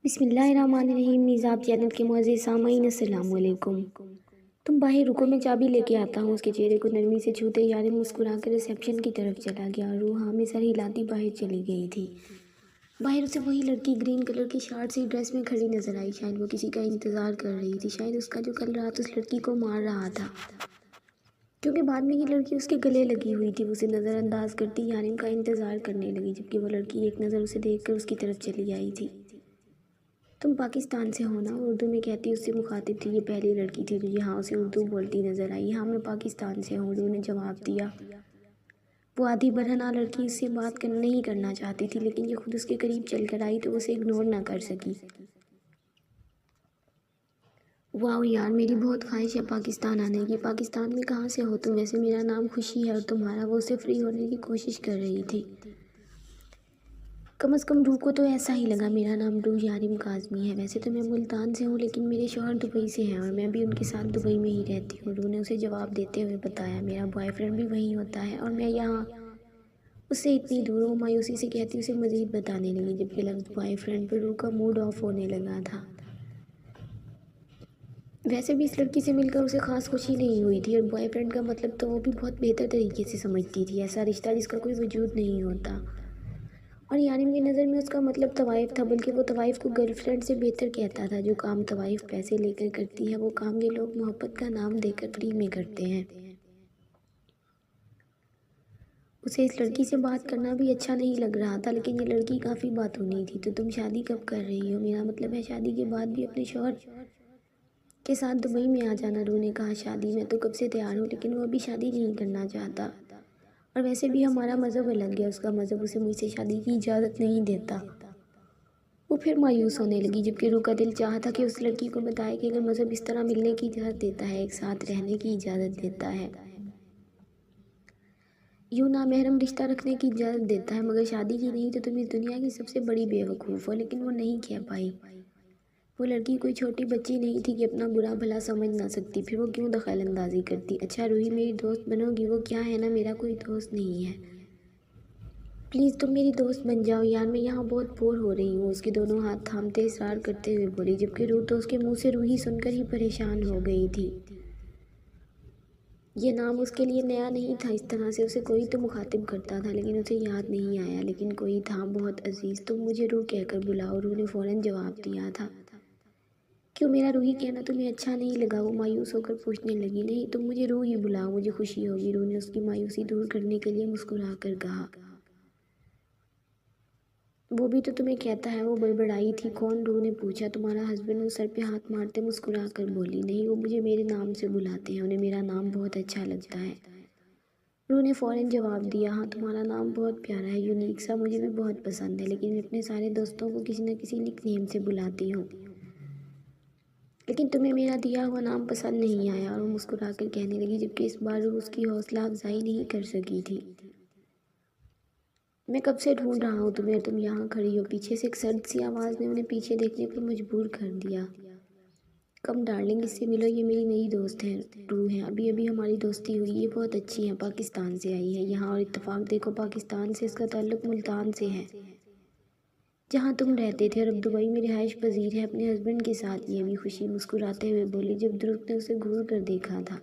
बिस्मिल्लाहिर्रहमानिर्रहीम। निज़ाब चैनल के मुअज़्ज़िज़ सामईन अस्सलाम वालेकुम। तुम बाहर रुको, मैं चाबी लेके आता हूँ। उसके चेहरे को नरमी से छूते यानी मुस्कुरा कर रिसेप्शन की तरफ चला गया और रूह में सर हिलाती बाहर चली गई थी। बाहर उसे वही लड़की ग्रीन कलर की शार्ट सी ड्रेस में खड़ी नजर आई। शायद वो किसी का इंतज़ार कर रही थी, शायद उसका जो कल रात उस लड़की को मार रहा था, क्योंकि बाद में ये लड़की उसके गले लगी हुई थी। वो उसे नज़रअंदाज करती यारिम का इंतज़ार करने लगी, जबकि वो लड़की एक नज़र उसे देखकर उसकी तरफ चली आई थी। तुम पाकिस्तान से हो ना? उर्दू में कहती उससे मुखातिब थी। ये पहली लड़की थी जो यहाँ उसे उर्दू बोलती नजर आई। हाँ, मैं पाकिस्तान से हूँ, उर्दू ने जवाब दिया। वो आधी बरहना लड़की उससे बात नहीं करना चाहती थी, लेकिन ये खुद उसके करीब चलकर आई तो उसे इग्नोर ना कर सकी। वाह यार, मेरी बहुत ख्वाहिश है पाकिस्तान आने की। पाकिस्तान में कहाँ से हो तुम? वैसे मेरा नाम खुशी है और तुम्हारा? वो उससे फ्री होने की कोशिश कर रही थी। कम से कम रूह को तो ऐसा ही लगा। मेरा नाम रूह यारिम काज़मी है। वैसे तो मैं मुल्तान से हूँ, लेकिन मेरे शौहर दुबई से हैं और मैं भी उनके साथ दुबई में ही रहती हूँ। रूह ने उसे जवाब देते हुए बताया। मेरा बॉयफ्रेंड भी वहीं होता है और मैं यहाँ उससे इतनी दूर हूँ। मायूसी से कहती उसे मज़ीद बताने लगी, जबकि लफ्ज़ बॉयफ्रेंड पर रूह का मूड ऑफ होने लगा था। वैसे भी इस लड़की से मिलकर उसे खास खुशी नहीं हुई थी और बॉयफ्रेंड का मतलब तो वो भी बहुत बेहतर तरीके से समझती थी। ऐसा रिश्ता जिसका कोई वजूद नहीं होता। और यारिम की नज़र में उसका मतलब तवाइफ था, बल्कि वो तवाइफ को गर्लफ्रेंड से बेहतर कहता था। जो काम तवाइफ पैसे लेकर करती है, वो काम ये लोग मोहब्बत का नाम देकर फ्री में करते हैं। उसे इस लड़की से बात करना भी अच्छा नहीं लग रहा था, लेकिन ये लड़की काफ़ी बातूनी थी। तो तुम शादी कब कर रही हो? मेरा मतलब है शादी के बाद भी अपने शौहर के साथ दुबई में आ जाना। रू ने कहा, शादी मैं तो कब से तैयार हूँ, लेकिन वो अभी शादी नहीं करना चाहता। और वैसे भी हमारा मज़हब अलग है। उसका मज़हब उसे मुझसे शादी की इजाज़त नहीं देता। वो फिर मायूस होने लगी, जबकि रूह का दिल चाहा था कि उस लड़की को बताए कि अगर मज़हब इस तरह मिलने की इजाज़त देता है, एक साथ रहने की इजाज़त देता है, यूँ नामहरम रिश्ता रखने की इजाज़त देता है, मगर शादी की नहीं, तो तुम इस दुनिया की सबसे बड़ी बेवकूफ़ हो। लेकिन वो नहीं कह पाई। वो लड़की कोई छोटी बच्ची नहीं थी कि अपना बुरा भला समझ ना सकती। फिर वो क्यों दखल अंदाजी करती? अच्छा रूही, मेरी दोस्त बनोगी? वो क्या है ना, मेरा कोई दोस्त नहीं है। प्लीज़ तुम मेरी दोस्त बन जाओ यार, मैं यहाँ बहुत बोर हो रही हूँ। उसके दोनों हाथ थामते इसरार करते हुए बोली, जबकि रूह तो उसके मुंह से रूही सुनकर ही परेशान हो गई थी। ये नाम उसके लिए नया नहीं था। इस तरह से उसे कोई तो मुखातिब करता था, लेकिन उसे याद नहीं आया। लेकिन कोई था बहुत अजीज़। तुम मुझे रूह कहकर बुलाओ। रूह ने फ़ौरन जवाब दिया था। क्यों, मेरा रूही कहना तुम्हें अच्छा नहीं लगा? वो मायूस होकर पूछने लगी। नहीं, तुम मुझे रूह ही बुलाओ, मुझे खुशी होगी। रूह ने उसकी मायूसी दूर करने के लिए मुस्कुरा कर कहा। वो भी तो तुम्हें कहता है। वो बड़बड़ाई थी। कौन? रूह ने पूछा। तुम्हारा हस्बैंड। वो सर पे हाथ मारते मुस्कुरा कर बोली। नहीं, वो मुझे मेरे नाम से बुलाते हैं, उन्हें मेरा नाम बहुत अच्छा लगता है। रूह ने फ़ौरन जवाब दिया। हाँ, तुम्हारा नाम बहुत प्यारा है, यूनिक सा, मुझे भी बहुत पसंद है, लेकिन मैं अपने सारे दोस्तों को किसी न किसी निकनेम से बुलाती हूँ। लेकिन तुम्हें मेरा दिया हुआ नाम पसंद नहीं आया। और वो मुस्कुरा कर कहने लगी, जबकि इस बार रूह उसकी हौसला अफजाई नहीं कर सकी थी। मैं कब से ढूंढ रहा हूँ तुम्हें, तुम यहाँ खड़ी हो। पीछे से एक सर्द सी आवाज़ ने उन्हें पीछे देखने पर मजबूर कर दिया। कम डार्लिंग, इससे मिलो, ये मेरी नई दोस्त है रूह है। अभी अभी हमारी दोस्ती हुई। ये बहुत अच्छी है, पाकिस्तान से आई है यहाँ। और इत्तेफाक देखो, पाकिस्तान से इसका ताल्लुक मुल्तान से है, जहाँ तुम रहते थे, और अब दुबई में रिहाइश पजीर है अपने हस्बैंड के साथ। ये भी खुशी मुस्कुराते हुए बोली, जब ध्रुव ने उसे घूर कर देखा था,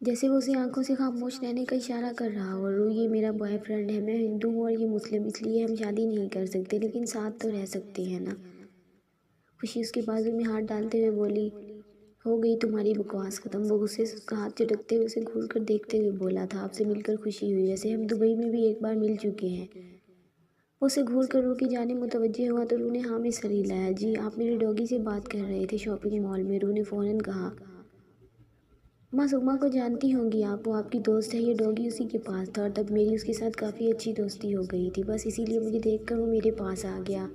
जैसे वो उसे आंखों से खामोश रहने का इशारा कर रहा हो। रूह, ये मेरा बॉयफ्रेंड है, मैं हिंदू हूँ और ये मुस्लिम, इसलिए हम शादी नहीं कर सकते, लेकिन साथ तो रह सकते हैं ना। खुशी उसके बाजू में हाथ डालते हुए बोली। हो गई तुम्हारी बकवास ख़त्म। वो गुस्से से उसका हाथ झटकते हुए उसे घूर कर देखते हुए बोला था। आपसे मिलकर खुशी हुई, वैसे हम दुबई में भी एक बार मिल चुके हैं। वो उसे घूर कर रूह की जाने मुतवज्जे हुआ तो रूह ने हाँ में सर हिलाया। जी, आप मेरे डॉगी से बात कर रहे थे शॉपिंग मॉल में? रूह ने फ़ौरन कहा। मासूमा को जानती होंगी आप, वो आपकी दोस्त है। ये डॉगी उसी के पास था और तब मेरी उसके साथ काफ़ी अच्छी दोस्ती हो गई थी। बस इसीलिए मुझे देखकर वो मेरे पास आ गया।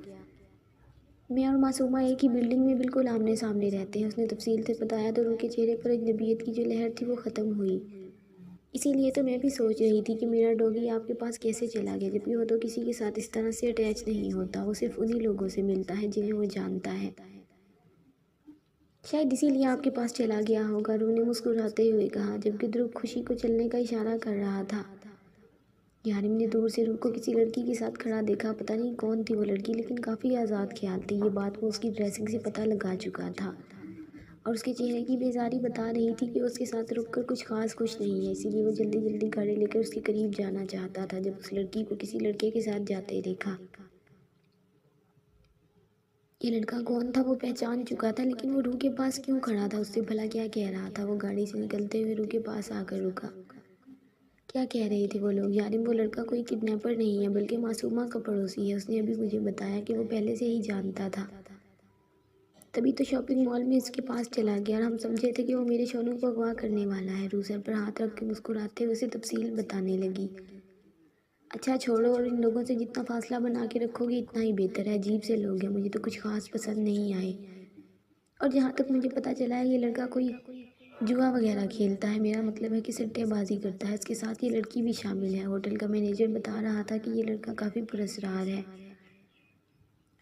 मैं और मासूमा एक ही बिल्डिंग में बिल्कुल आमने सामने रहते हैं। उसने तफसील से बताया तो रूह के चेहरे पर अजनबियत की जो लहर थी वो ख़त्म हुई। इसीलिए तो मैं भी सोच रही थी कि मेरा डॉगी आपके पास कैसे चला गया, जबकि वो तो किसी के साथ इस तरह से अटैच नहीं होता। वो सिर्फ उन्हीं लोगों से मिलता है जिन्हें वो जानता है। शायद इसीलिए आपके पास चला गया होगा, रूह ने मुस्कुराते हुए कहा, जबकि ध्रुव खुशी को चलने का इशारा कर रहा था। यानी मैंने दूर से रूह को किसी लड़की के साथ खड़ा देखा। पता नहीं कौन थी वो लड़की, लेकिन काफ़ी आज़ाद ख्याल थी। ये बात वो उसकी ड्रेसिंग से पता लगा चुका था और उसके चेहरे की बेजारी बता रही थी कि उसके साथ रुककर कुछ खास कुछ नहीं है। इसीलिए वो जल्दी जल्दी गाड़ी लेकर उसके करीब जाना चाहता था जब उस लड़की को किसी लड़के के साथ जाते देखा। ये लड़का कौन था वो पहचान चुका था, लेकिन वो रूह के पास क्यों खड़ा था, उससे भला क्या कह रहा था। वो गाड़ी से निकलते हुए रूह के पास आकर रुका। क्या कह रहे थे वो लोग? यानी वो लड़का कोई किडनैपर नहीं है बल्कि मासूमा का पड़ोसी है। उसने अभी मुझे बताया कि वो पहले से ही जानता था, तभी तो शॉपिंग मॉल में इसके पास चला गया और हम समझे थे कि वो मेरे सोनू को अगवा करने वाला है। रूह सर पर हाथ रख के मुस्कुराते हुए उसे तफसील बताने लगी। अच्छा छोड़ो, और इन लोगों से जितना फासला बना के रखोगे इतना ही बेहतर है। अजीब से लोग हैं, मुझे तो कुछ खास पसंद नहीं आए। और जहाँ तक मुझे पता चला है ये लड़का कोई जुआ वगैरह खेलता है। मेरा मतलब है कि सट्टेबाजी करता है। इसके साथ ये लड़की भी शामिल है। होटल का मैनेजर बता रहा था कि ये लड़का काफ़ी पुरस्कार है।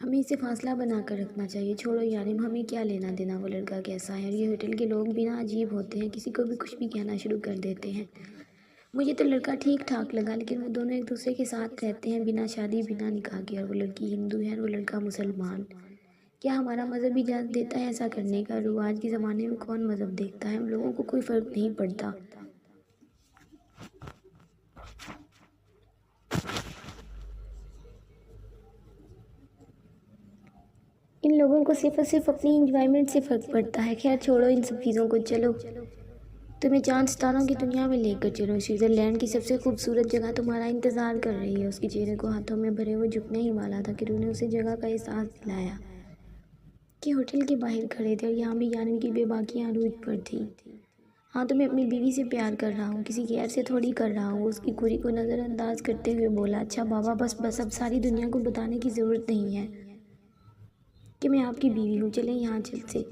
हमें इसे फासला बना कर रखना चाहिए। छोड़ो यानी हमें क्या लेना देना वो लड़का कैसा है। और ये होटल के लोग भी ना अजीब होते हैं, किसी को भी कुछ भी कहना शुरू कर देते हैं। मुझे तो लड़का ठीक ठाक लगा, लेकिन वो दोनों एक दूसरे के साथ रहते हैं बिना शादी बिना निकाह के। और वो लड़की हिंदू है और वो लड़का मुसलमान। क्या हमारा मज़हब इजाज़त देता है ऐसा करने का? रू, आज के ज़माने में कौन मज़हब देखता है? हम लोगों को कोई फ़र्क नहीं पड़ता। इन लोगों को सिर्फ और सिर्फ अपनी इंजॉयमेंट से फ़र्क पड़ता है। खैर छोड़ो इन सब चीज़ों को, चलो तुम्हें चांद सितारों की दुनिया में लेकर चलो। स्विट्ज़रलैंड की सबसे खूबसूरत जगह तुम्हारा इंतज़ार कर रही है। उसके चेहरे को हाथों में भरे हुए झुकने ही वाला था कि रूह ने उसे जगह का एहसास दिलाया कि होटल के बाहर खड़े थे और यहाँ भी जानवी की बेबाकियाँ अरूज पर थी। हाँ तो मैं अपनी बीवी से प्यार कर रहा हूँ, किसी गैर से थोड़ी कर रहा हूँ। उसकी कुरी को नज़रअंदाज करते हुए बोला। अच्छा बाबा, बस बस अब सारी दुनिया को बताने की ज़रूरत नहीं है कि मैं आपकी बीवी हूँ। चलें यहाँ से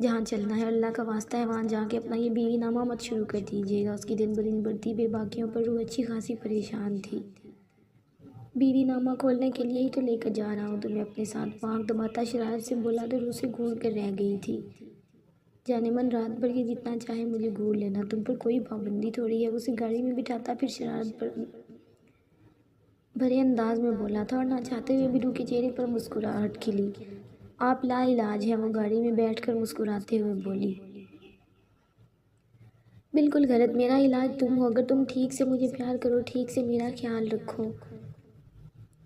जहाँ चलना है। अल्लाह का वास्ता है वहाँ जाके अपना ये बीवी नामा मत शुरू कर दीजिएगा। उसकी दिन ब दिन बढ़ती बेबाकियों पर रूह अच्छी खासी परेशान थी। बीवी नामा खोलने के लिए ही तो लेकर जा रहा हूँ तुम्हें अपने साथ। वहाँ दबाता शरारत से बोला तो रूह से घूर कर रह गई थी। जाने मन रात भर के जितना चाहे मुझे घूर लेना, तुम पर कोई पाबंदी थोड़ी है। उसे गाड़ी में बिठाता फिर शरारत पर भरे अंदाज में बोला था और ना चाहते हुए भी रूह के चेहरे पर मुस्कुराहट खिली। आप लाइलाज है, वो गाड़ी में बैठकर मुस्कुराते हुए बोली। बिल्कुल गलत, मेरा इलाज तुम हो। अगर तुम ठीक से मुझे प्यार करो, ठीक से मेरा ख्याल रखो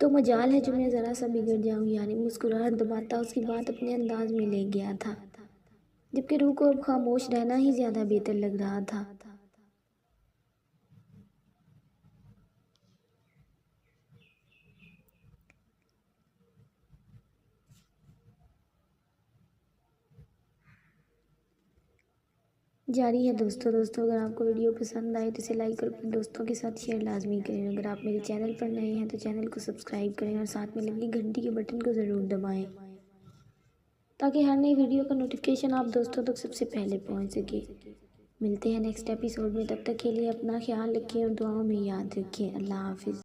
तो मजाल है जो मैं ज़रा सा बिगड़ जाऊँ। यानी मुस्कुराहट दबाता उसकी बात अपने अंदाज में ले गया था, जबकि रूह को अब खामोश रहना ही ज़्यादा बेहतर लग रहा था। जारी है दोस्तों अगर आपको वीडियो पसंद आए तो इसे लाइक और अपने दोस्तों के साथ शेयर लाजमी करें। अगर आप मेरे चैनल पर नए हैं तो चैनल को सब्सक्राइब करें और साथ में लगी घंटी के बटन को ज़रूर दबाएं ताकि हर नई वीडियो का नोटिफिकेशन आप दोस्तों तक सबसे पहले पहुंच सके। मिलते हैं नेक्स्ट एपिसोड में, तब तक के लिए अपना ख्याल रखें और दुआओं में याद रखें। अल्लाह हाफिज़।